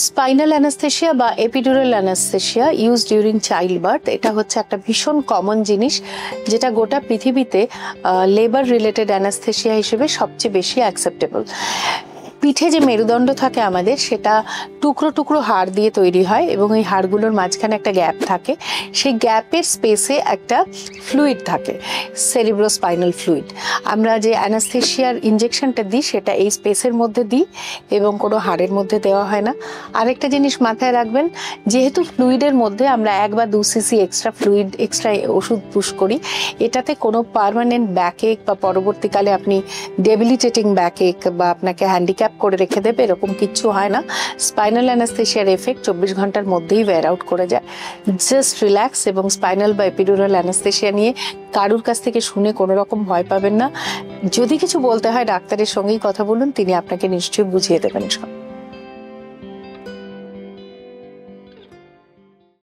Spinal anaesthesia বা epidural anaesthesia use during child birth এটা হচ্ছে একটা ভীষণ কমন জিনিস, যেটা গোটা পৃথিবীতে লেবার রিলেটেড অ্যানাস্থেশিয়া হিসেবে সবচেয়ে বেশি অ্যাকসেপ্টেবল। পিঠে যে মেরুদণ্ড থাকে আমাদের, সেটা টুকরো টুকরো হাড় দিয়ে তৈরি হয় এবং এই হাড়গুলোর মাঝখানে একটা গ্যাপ থাকে। সেই গ্যাপের স্পেসে একটা ফ্লুইড থাকে, সেরিব্রোস্পাইনাল ফ্লুইড। আমরা যে অ্যানাস্থেশিয়ার ইনজেকশনটা দিই সেটা এই স্পেসের মধ্যে দিই এবং কোনো হাড়ের মধ্যে দেওয়া হয় না। আরেকটা জিনিস মাথায় রাখবেন, যেহেতু ফ্লুইডের মধ্যে আমরা 1 বা 2 সিসি এক্সট্রা ওষুধ পুশ করি, এটাতে কোনো পার্মানেন্ট ব্যাকএক বা পরবর্তীকালে আপনি ডেবিলিটেটিং ব্যাকএক বা আপনাকে হ্যান্ডিক্যাপ করে রেখে দেবে, এরকম কিচ্ছু হয় না। স্পাইনাল অ্যানাস্থেশিয়ার এফেক্ট 24 ঘন্টার মধ্যেই ওয়্যার আউট করে যায়। জাস্ট রিল্যাক্স এবং স্পাইনাল বা এপিডুরাল অ্যানাস্থেশিয়া নিয়ে কারুর কাছ থেকে শুনে কোনো রকম ভয় পাবেন না। যদি কিছু বলতে হয় ডাক্তারের সঙ্গেই কথা বলুন, তিনি আপনাকে নিশ্চয়ই বুঝিয়ে দেবেন সব।